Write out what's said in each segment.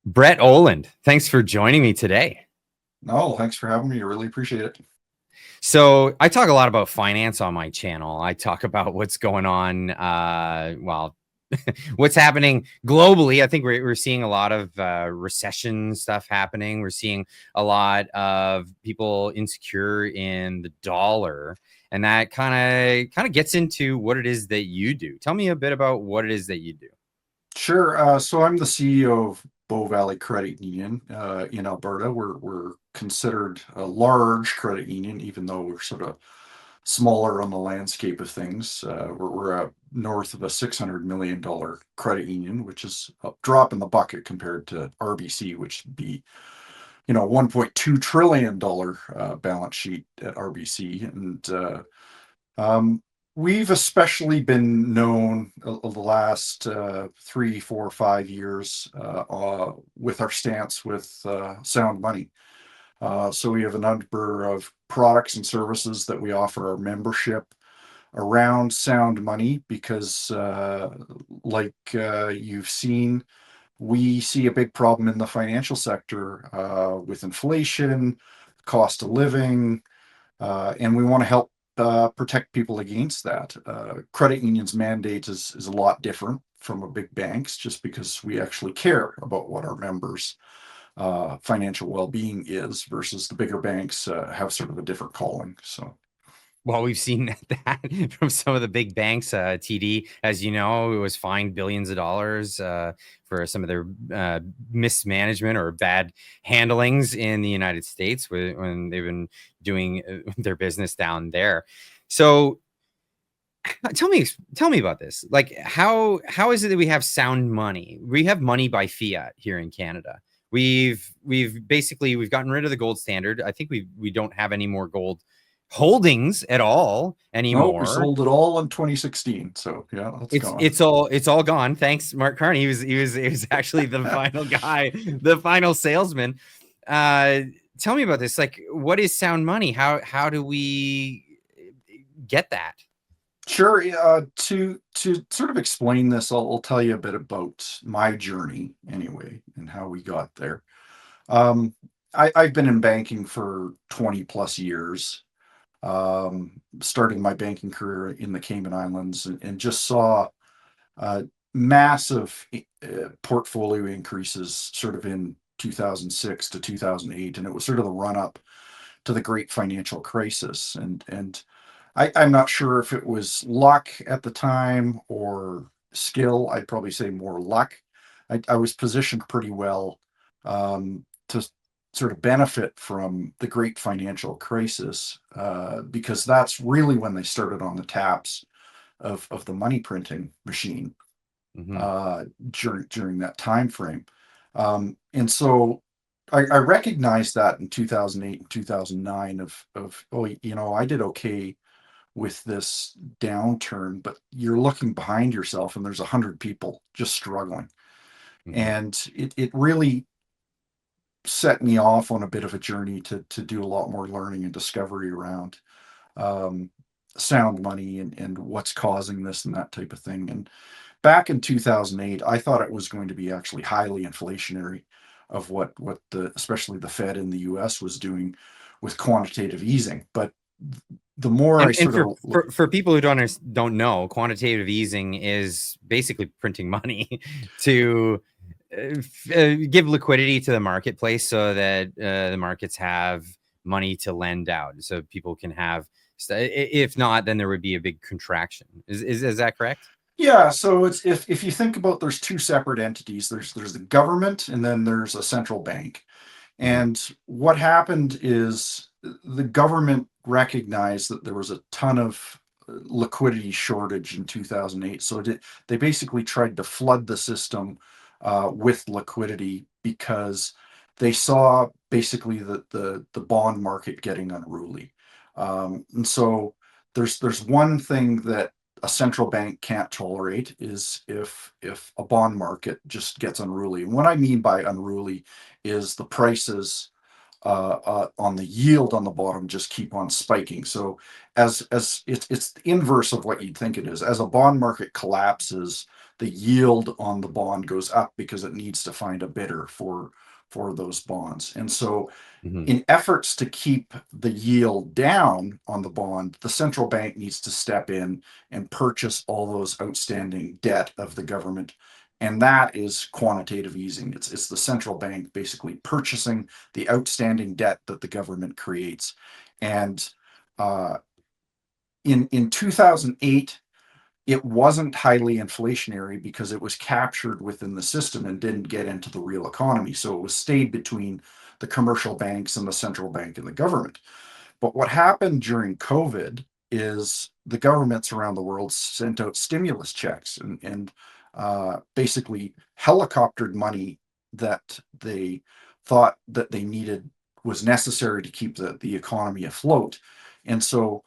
Brett Oland, thanks for joining me today. No, thanks for having me. I really appreciate it. So, I talk a lot about finance on my channel. I talk about what's going on, what's happening globally. I think we're seeing a lot of recession stuff happening. We're seeing a lot of people insecure in the dollar, and that kind of gets into what it is that you do. Tell me a bit about what it is that you do. Sure. So I'm the CEO of Bow Valley Credit Union in Alberta. We're considered a large credit union, even though we're sort of smaller on the landscape of things. We're north of a $600 million credit union, which is a drop in the bucket compared to RBC, which would be $1.2 trillion balance sheet at RBC, and we've especially been known the last 3, 4, 5 years with our stance with sound money. So we have a number of products and services that we offer our membership around sound money because, you've seen, we see a big problem in the financial sector with inflation, cost of living, and we want to help protect people against that. Credit unions' mandate is a lot different from a big bank's, just because we actually care about what our members' financial well-being is, versus the bigger banks have sort of a different calling. So. Well, we've seen that from some of the big banks. TD, as you know, it was fined billions of dollars for some of their mismanagement or bad handlings in the United States when they've been doing their business down there. So tell me about this. Like, how is it that we have sound money? We have money by fiat here in Canada. We've gotten rid of the gold standard. I think we don't have any more gold holdings at all No, we anymore. sold it all in 2016. So yeah, that's It's gone. it's all it's all gone. Thanks, Mark Carney. He was actually the final guy, the final salesman. Uh, Tell me about this. Like, what is sound money? How do we get that? Sure. To sort of explain this, I'll tell you a bit about my journey anyway and how we got there. Um, I've been in banking for 20 plus years, starting my banking career in the Cayman Islands, and just saw uh, massive portfolio increases sort of in 2006 to 2008. And it was sort of the run up to the great financial crisis. And I'm not sure if it was luck at the time or skill. I'd probably say more luck. I was positioned pretty well to sort of benefit from the great financial crisis, because that's really when they started on the taps of the money printing machine Mhm. during that time frame. And so I recognized that in 2008 and 2009 of, oh, I did okay with this downturn, but you're looking behind yourself and there's 100 people just struggling. Mhm. And it really set me off on a bit of a journey to do a lot more learning and discovery around um, sound money and what's causing this and that type of thing. And back in 2008, I thought it was going to be actually highly inflationary of what the especially the Fed in the US was doing with quantitative easing. But the more I And sort for, of for for people who don't know, quantitative easing is basically printing money to give liquidity to the marketplace so that the markets have money to lend out, so people can have. If not, then there would be a big contraction. Is that correct? Yeah, so it's if you think about, there's two separate entities. There's the government and then there's a central bank. Hmm. And what happened is the government recognized that there was a ton of liquidity shortage in 2008. So they basically tried to flood the system with liquidity, because they saw basically the bond market getting unruly. And so there's one thing that a central bank can't tolerate, is if a bond market just gets unruly. And what I mean by unruly is the prices on the yield on the bottom just keep on spiking. So as it's the inverse of what you'd think it is. As a bond market collapses, the yield on the bond goes up because it needs to find a bidder for those bonds. And so Mhm. in efforts to keep the yield down on the bond, the central bank needs to step in and purchase all those outstanding debt of the government. And that is quantitative easing. It's the central bank basically purchasing the outstanding debt that the government creates. And uh, in 2008, it wasn't highly inflationary because it was captured within the system and didn't get into the real economy. So it was stayed between the commercial banks and the central bank and the government. But what happened during COVID is the governments around the world sent out stimulus checks and basically helicoptered money that they thought that they needed was necessary to keep the economy afloat. And so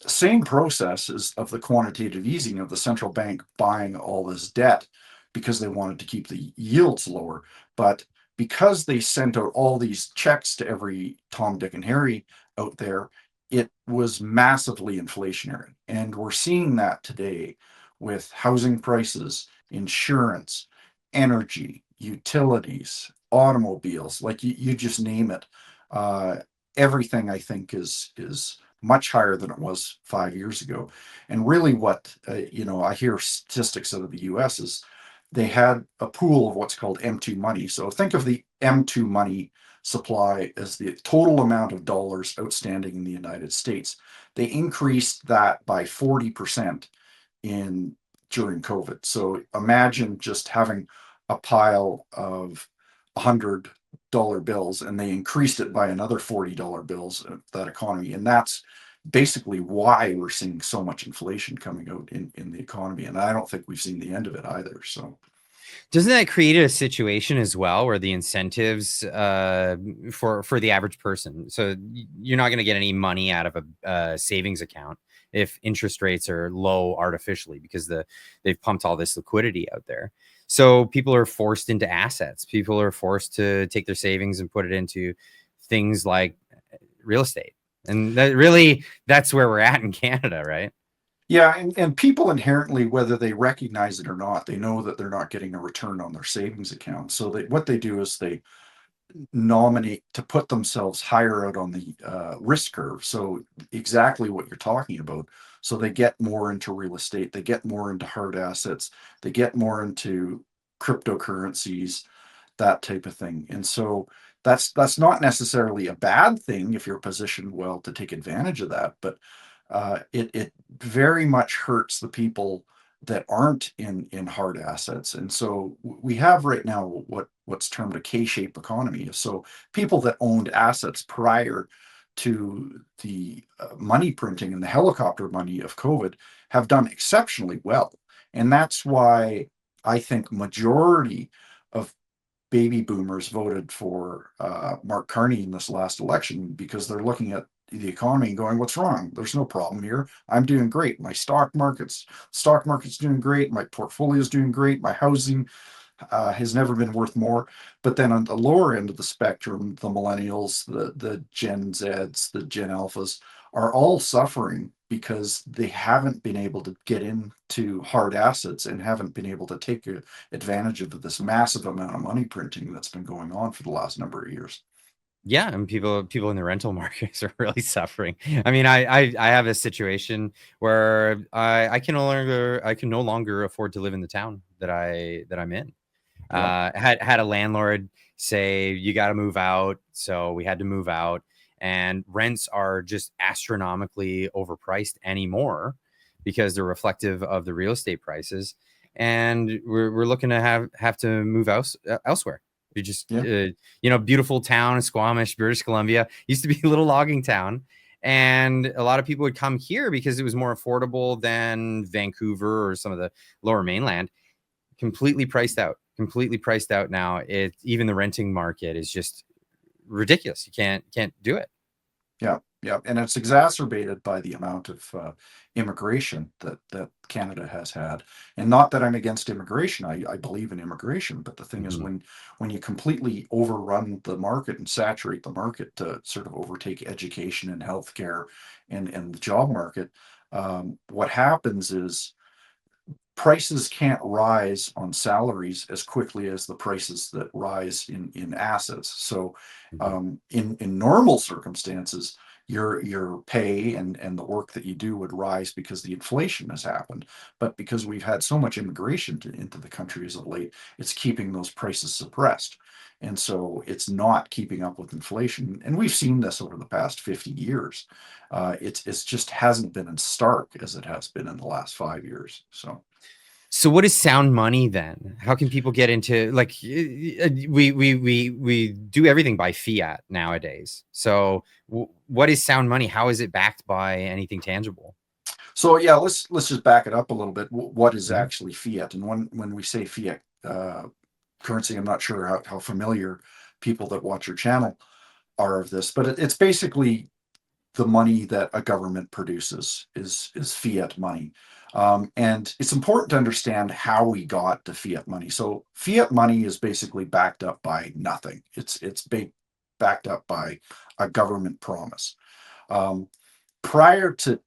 same process as of the quantitative easing of the central bank buying all this debt because they wanted to keep the yields lower. But because they sent out all these checks to every Tom, Dick, and Harry out there, it was massively inflationary. And we're seeing that today with housing prices, insurance, energy, utilities, automobiles, like you just name it. Uh, Everything I think is much higher than it was 5 years ago. And really, what I hear statistics out of the U.S. is they had a pool of what's called M2 money. So think of the M2 money supply as the total amount of dollars outstanding in the United States. They increased that by 40% in during COVID. So imagine just having a pile of $100 bills and they increased it by another $40 bills of that economy. And that's basically why we're seeing so much inflation coming out in the economy. And I don't think we've seen the end of it either. So Doesn't that create a situation as well where the incentives for the average person? So you're not going to get any money out of a savings account if interest rates are low artificially because they've pumped all this liquidity out there. So people are forced into assets. People are forced to take their savings and put it into things like real estate. And that's where we're at in Canada, right? yeah, and people inherently, whether they recognize it or not, they know that they're not getting a return on their savings account. So what they do is they nominate to put themselves higher out on the risk curve. So exactly what you're talking about. So they get more into real estate, they get more into hard assets, they get more into cryptocurrencies, that type of thing. And so that's not necessarily a bad thing if you're positioned well to take advantage of that, but it very much hurts the people that aren't in hard assets. And so we have right now what's termed a K-shaped economy. So people that owned assets prior to the money printing and the helicopter money of COVID have done exceptionally well. And that's why I think majority of baby boomers voted for Mark Carney in this last election because they're looking at the economy and going, "What's wrong? There's no problem here. I'm doing great. My stock market's doing great. My portfolio is doing great. My housing has never been worth more." But then on the lower end of the spectrum, the millennials, the Gen Zs, the Gen Alphas are all suffering because they haven't been able to get into hard assets and haven't been able to take advantage of this massive amount of money printing that's been going on for the last number of years. Yeah, and people in the rental markets are really suffering. I mean, I have a situation where I can no longer afford to live in the town that I'm in. Yeah, Had a landlord say you got to move out, so we had to move out, and rents are just astronomically overpriced anymore because they're reflective of the real estate prices, and we're looking to have to move elsewhere. We just yeah. beautiful town, Squamish, British Columbia used to be a little logging town. And a lot of people would come here because it was more affordable than Vancouver or some of the lower mainland. Completely priced out now. It even the renting market is just ridiculous. You can't do it. Yeah, yeah, and it's exacerbated by the amount of immigration that Canada has had. And not that I'm against immigration, I believe in immigration, but the thing is, Mhm. when you completely overrun the market and saturate the market to sort of overtake education and healthcare and the job market, what happens is prices can't rise on salaries as quickly as the prices that rise in assets. So Mhm. in normal circumstances, your pay and the work that you do would rise because the inflation has happened. But because we've had so much immigration into the country as of late, it's keeping those prices suppressed. And so it's not keeping up with inflation. And we've seen this over the past 50 years. It's just hasn't been as stark as it has been in the last 5 years. So So what is sound money then? How can people get into like we do everything by fiat nowadays. So what is sound money? How is it backed by anything tangible? so yeah, let's just back it up a little bit. What is Mhm. actually fiat? And when we say fiat currency, I'm not sure how familiar people that watch your channel are of this, but it's basically the money that a government produces is fiat money. And it's important to understand how we got to fiat money. So fiat money is basically backed up by nothing. It's backed up by a government promise. Um, Prior to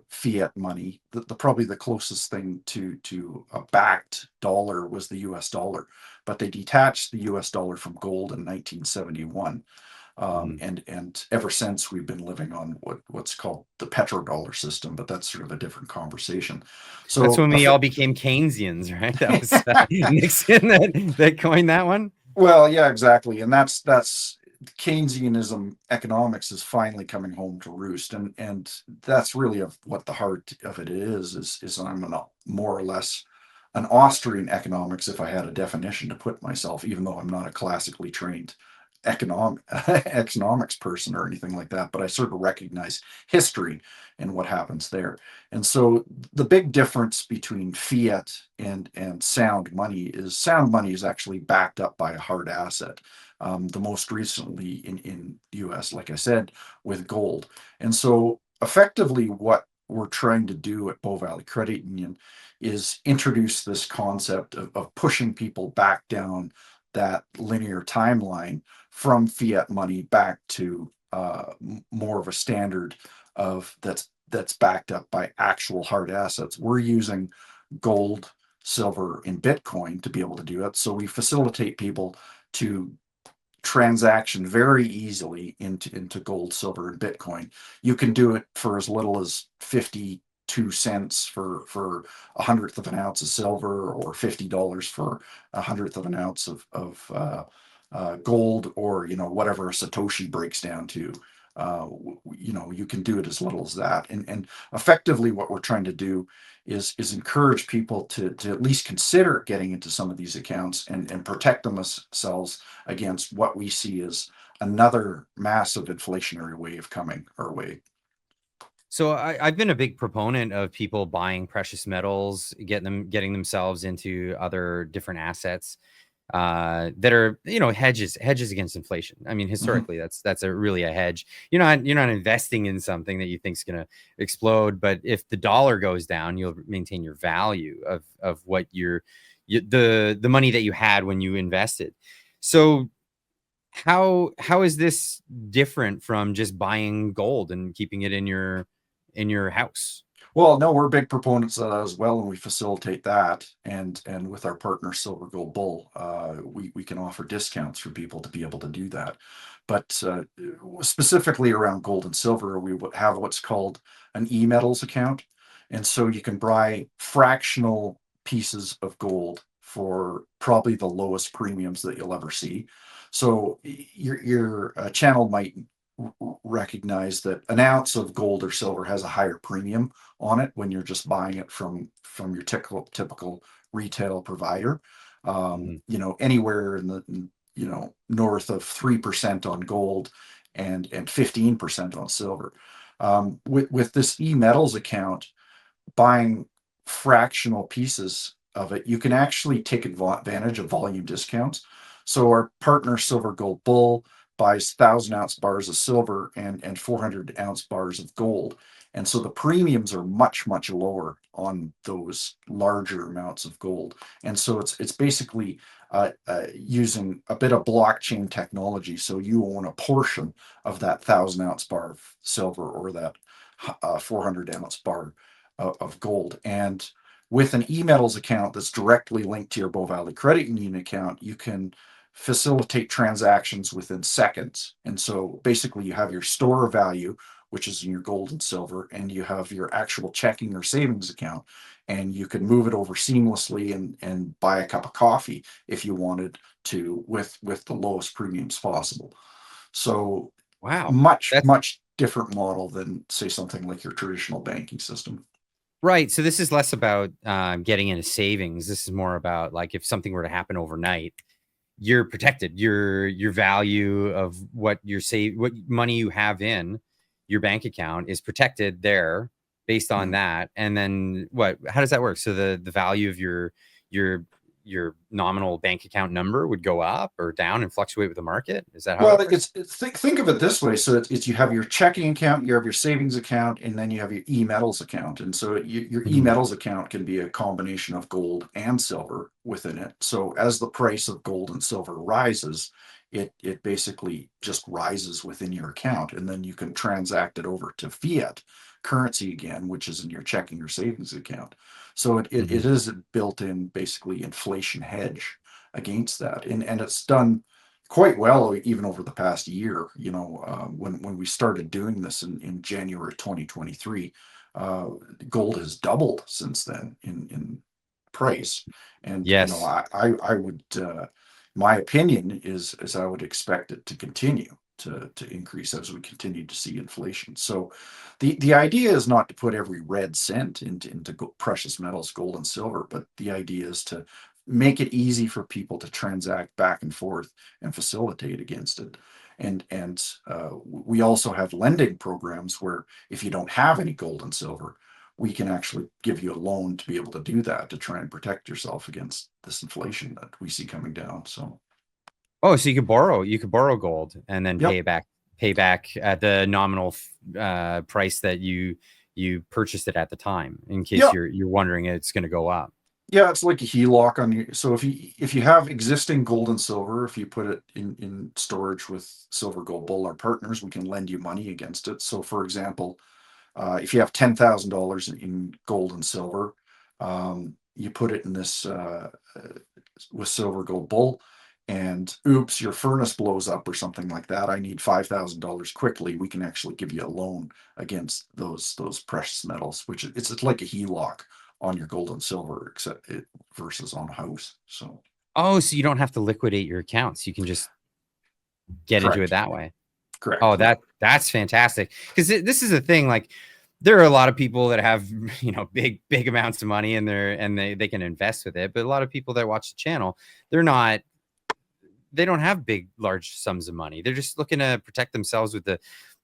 fiat money, probably the closest thing to a backed dollar was the U.S. dollar, but they detached the U.S. dollar from gold in 1971. Mhm. And ever since we've been living on what's called the petrodollar system, but that's sort of a different conversation. That's So, when we all became Keynesians, right? That was Nixon that coined that one. well, yeah, exactly, and that's Keynesianism economics is finally coming home to roost, and that's really of what the heart of it is I'm more or less an Austrian economics if I had a definition to put myself, even though I'm not a classically trained economics person or anything like that, but I sort of recognize history and what happens there. And so the big difference between fiat and sound money is actually backed up by a hard asset. The most recently in the US, like I said, with gold. And so effectively what we're trying to do at Bow Valley Credit Union is introduce this concept of pushing people back down that linear timeline from fiat money back to more of a standard of that's backed up by actual hard assets. We're using gold, silver, and Bitcoin to be able to do it. So we facilitate people to transaction very easily into gold, silver, and Bitcoin. You can do it for as little as 52 cents for a hundredth of an ounce of silver, or $50 for a hundredth of an ounce of gold, or whatever a Satoshi breaks down to. You can do it as little as that, and effectively what we're trying to do is encourage people to at least consider getting into some of these accounts and protect themselves against what we see as another massive inflationary wave coming our way. So I've been a big proponent of people buying precious metals, getting themselves into other different assets that are hedges against inflation. I mean, Mhm. historically, that's a really a hedge. You're not investing in something that you think is going to explode, but if the dollar goes down, you'll maintain your value of what the money that you had when you invested. So how is this different from just buying gold and keeping it in your house? Well, no, we're big proponents of that as well, and we facilitate that. And with our partner Silver Gold Bull, we can offer discounts for people to be able to do that. But specifically around gold and silver, we have what's called an e-metals account, and so you can buy fractional pieces of gold for probably the lowest premiums that you'll ever see. So your channel might recognize that an ounce of gold or silver has a higher premium on it when you're just buying it from your typical retail provider. Mhm. Anywhere in the north of 3% on gold and 15% on silver. With this e-metals account, buying fractional pieces of it, you can actually take advantage of volume discounts. So our partner Silver Gold Bull buys 1,000 ounce bars of silver and 400 ounce bars of gold. And so the premiums are much, much lower on those larger amounts of gold. And so it's basically using a bit of blockchain technology. So you own a portion of that 1,000 ounce bar of silver, or that 400 ounce bar of gold. And With an e-metals account that's directly linked to your Bow Valley Credit Union account, you can facilitate transactions within seconds. And so basically you have your store value, which is in your gold and silver, and you have your actual checking or savings account, and you can move it over seamlessly and buy a cup of coffee if you wanted to with the lowest premiums possible. So Wow. much, That's much different model than say something like your traditional banking system. right. So this is less about getting into savings. This is more about like if something were to happen overnight, you're protected. Your value of what you're what money you have in your bank account is protected there based on Mm. that. And then what? How does that work? So the value of your your nominal bank account number would go up or down and fluctuate with the market. Is that how Well, that works? think of it this way. So it's you have your checking account, you have your savings account, and then you have your e-metals account. And so your Mhm. e-metals account can be a combination of gold and silver within it. So as the price of gold and silver rises, it basically just rises within your account, and then you can transact it over to fiat currency again, which is in your checking or savings account. So it Mhm. is a built-in basically inflation hedge against that, and it's done quite well even over the past year. When we started doing this in January 2023, uh, gold has doubled since then in price. And Yes. I would my opinion is I would expect it to continue to increase as we continue to see inflation. So the idea is not to put every red cent into precious metals, gold and silver, but the idea is to make it easy for people to transact back and forth and facilitate against it. And we also have lending programs where if you don't have any gold and silver, we can actually give you a loan to be able to do that, to try and protect yourself against this inflation that we see coming down. So, Oh, so you could borrow gold and then yep, pay back at the nominal price that you purchased it at the time, in case yeah, you're wondering it's going to go up. yeah, it's like a HELOC on you. So if you have existing gold and silver, if you put it in storage with Silver Gold Bull, our partners, we can lend you money against it. So, for example, if you have $10,000 in gold and silver, you put it in this with Silver Gold Bull, and oops, your furnace blows up or something like that. I need $5,000 quickly. We can actually give you a loan against those precious metals, which it's like a HELOC on your gold and silver, except it versus on a house. So Oh, so you don't have to liquidate your accounts. You can just get into it correct, that way. Oh, correct, yeah, that's fantastic. Because this is the thing. Like, there are a lot of people that have big amounts of money and they can invest with it. But a lot of people that watch the channel, they're not they don't have big large sums of money. They're just looking to protect themselves with the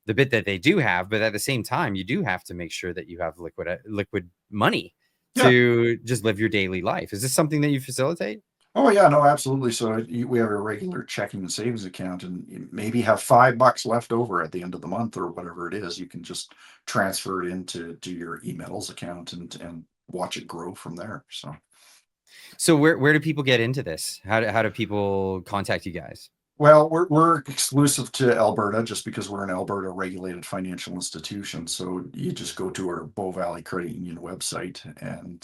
bit that they do have. But at the same time, you do have to make sure that you have liquid money yeah. to just live your daily life. Is this something that you facilitate? Oh yeah, no, absolutely. So we have a regular checking and savings account, and you maybe have $5 left over at the end of the month or whatever it is. You can just transfer it into your e-metals account and watch it grow from there. So, So where do people get into this? How do people contact you guys? well, we're exclusive to Alberta just because we're an Alberta regulated financial institution. So you just go to our Bow Valley Credit Union website and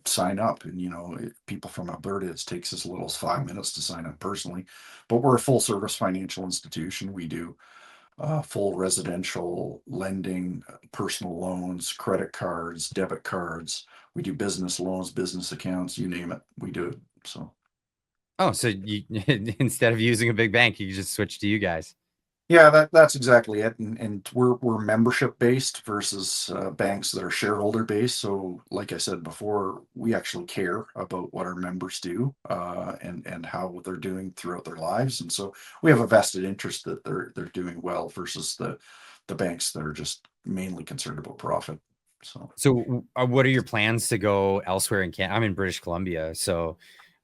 sign up. And people from Alberta, it takes as little as 5 minutes to sign up personally. But we're a full service financial institution. We do full residential lending, personal loans, credit cards, debit cards. We do business loans, business accounts, you name it, we do it. So Oh, so you instead of using a big bank, you just switch to you guys. yeah, that's exactly it. And we're membership based versus banks that are shareholder based. So, like I said before, we actually care about what our members do and how they're doing throughout their lives. And so we have a vested interest that they're doing well versus the banks that are just mainly concerned about profit. So. So, what are your plans to go elsewhere in Canada? I'm in British Columbia, so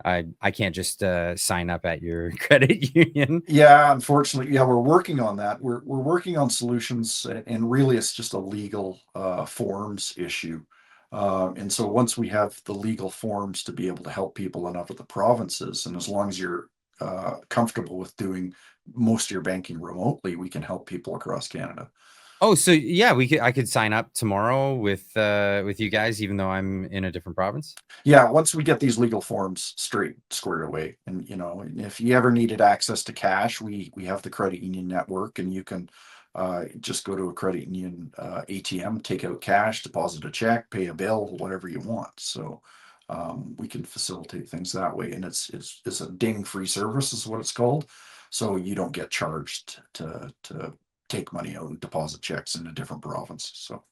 I can't just sign up at your credit union. Yeah, unfortunately, yeah, we're working on that. We're working on solutions, and really, it's just a legal forms issue. And so, once we have the legal forms to be able to help people in other the provinces, and as long as you're comfortable with doing most of your banking remotely, we can help people across Canada. Oh, so yeah, I could sign up tomorrow with you guys, even though I'm in a different province. Yeah, once we get these legal forms straight squared away, and if you ever needed access to cash, we have the credit union network, and you can just go to a credit union ATM, take out cash, deposit a check, pay a bill, whatever you want. So we can facilitate things that way, and it's a ding-free service, is what it's called. So you don't get charged to take money out and deposit checks in a different province. So.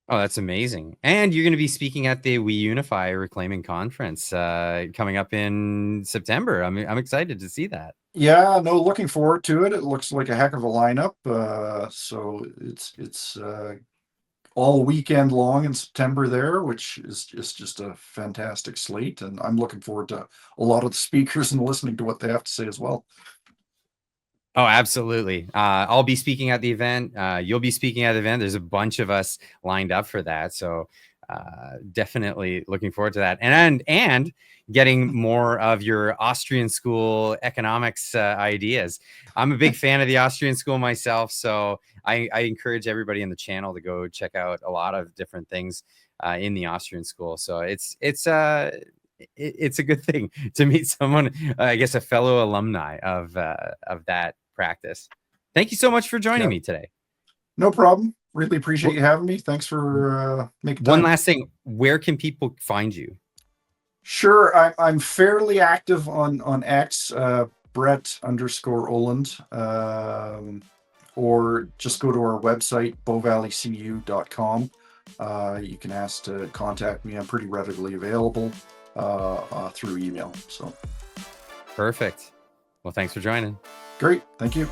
Oh, that's amazing. And you're going to be speaking at the We Unify Reclaiming Conference coming up in September. I'm excited to see that. Yeah, no, looking forward to it. It looks like a heck of a lineup. So it's all weekend long in September there, which is just a fantastic slate, and I'm looking forward to a lot of the speakers and listening to what they have to say as well. Oh, absolutely. I'll be speaking at the event. You'll be speaking at the event. There's a bunch of us lined up for that. So definitely looking forward to that. And getting more of your Austrian school economics ideas. I'm a big fan of the Austrian school myself. So I encourage everybody in the channel to go check out a lot of different things in the Austrian school. So it's a good thing to meet someone, I guess, a fellow alumni of that practice. Thank you so much for joining Yeah, me today. no problem. Really appreciate Well, you having me. Thanks for making one time. last thing, where can people find you? Sure, I'm fairly active on X, Brett_Oland, or just go to our website, bowvalleycu.com. You can ask to contact me. I'm pretty readily available through email. So Perfect. Well, thanks for joining. great. Thank you.